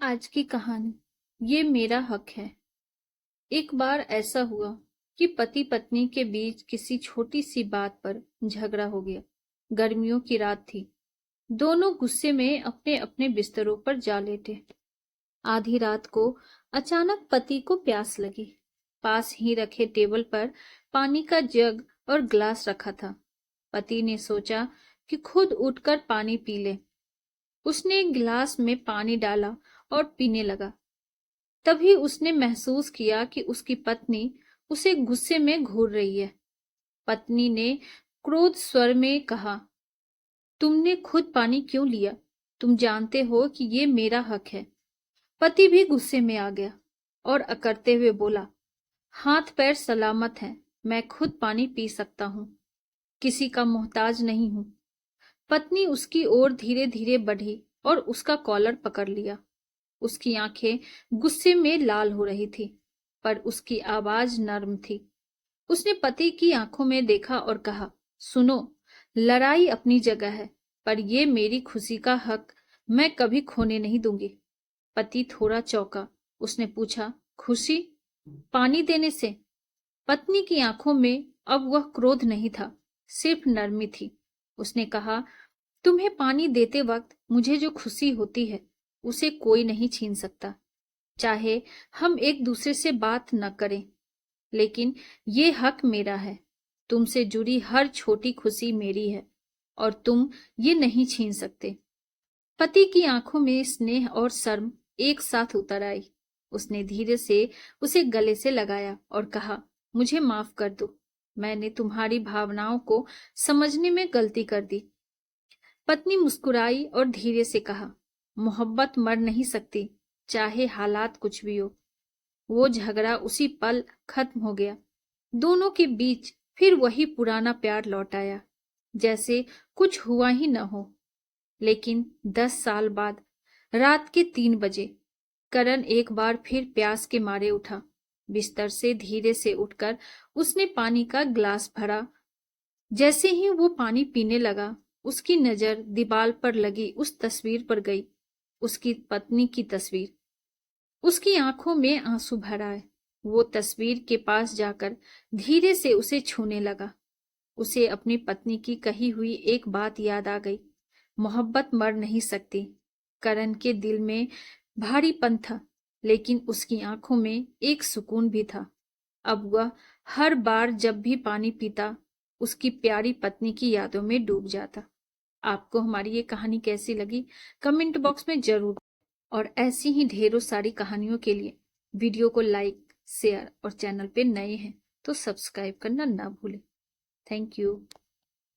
आज की कहानी ये मेरा हक है। एक बार ऐसा हुआ कि पति पत्नी के बीच किसी छोटी सी बात पर झगड़ा हो गया। गर्मियों की रात थी। दोनों गुस्से में अपने अपने बिस्तरों पर जा लेटे। आधी रात को अचानक पति को प्यास लगी। पास ही रखे टेबल पर पानी का जग और ग्लास रखा था। पति ने सोचा कि खुद उठकर पानी पी ले। उसने गिलास में पानी डाला और पीने लगा। तभी उसने महसूस किया कि उसकी पत्नी उसे गुस्से में घूर रही है। पत्नी ने क्रोध स्वर में कहा, तुमने खुद पानी क्यों लिया? तुम जानते हो कि ये मेरा हक है। पति भी गुस्से में आ गया और अकड़ते हुए बोला, हाथ पैर सलामत हैं, मैं खुद पानी पी सकता हूँ, किसी का मोहताज नहीं हूं। पत्नी उसकी ओर धीरे धीरे बढ़ी और उसका कॉलर पकड़ लिया। उसकी आंखें गुस्से में लाल हो रही थी, पर उसकी आवाज नर्म थी। उसने पति की आंखों में देखा और कहा, सुनो, लड़ाई अपनी जगह है, पर यह मेरी खुशी का हक मैं कभी खोने नहीं दूंगी। पति थोड़ा चौंका। उसने पूछा, खुशी? पानी देने से? पत्नी की आंखों में अब वह क्रोध नहीं था, सिर्फ नरमी थी। उसने कहा, तुम्हें पानी देते वक्त मुझे जो खुशी होती है उसे कोई नहीं छीन सकता, चाहे हम एक दूसरे से बात न करें। लेकिन ये हक मेरा है। तुमसे जुड़ी हर छोटी खुशी मेरी है और तुम ये नहीं छीन सकते। पति की आंखों में स्नेह और शर्म एक साथ उतर आई। उसने धीरे से उसे गले से लगाया और कहा, मुझे माफ कर दो, मैंने तुम्हारी भावनाओं को समझने में गलती कर दी। पत्नी मुस्कुराई और धीरे से कहा, मोहब्बत मर नहीं सकती, चाहे हालात कुछ भी हो। वो झगड़ा उसी पल खत्म हो गया। दोनों के बीच फिर वही पुराना प्यार लौट आया, जैसे कुछ हुआ ही न हो। लेकिन 10 साल बाद रात के 3 बजे करण एक बार फिर प्यास के मारे उठा। बिस्तर से धीरे से उठकर उसने पानी का ग्लास भरा। जैसे ही वो पानी पीने लगा, उसकी नजर दीवार पर लगी उस तस्वीर पर गई, उसकी पत्नी की तस्वीर। उसकी आंखों में आंसू भर आए। वो तस्वीर के पास जाकर धीरे से उसे छूने लगा। उसे अपनी पत्नी की कही हुई एक बात याद आ गई, मोहब्बत मर नहीं सकती। करण के दिल में भारीपन था, लेकिन उसकी आंखों में एक सुकून भी था। अब वह हर बार जब भी पानी पीता, उसकी प्यारी पत्नी की यादों में डूब जाता। आपको हमारी ये कहानी कैसी लगी कमेंट बॉक्स में जरूर। और ऐसी ही ढेरों सारी कहानियों के लिए वीडियो को लाइक, शेयर और चैनल पे नए हैं तो सब्सक्राइब करना ना भूलें। Thank you.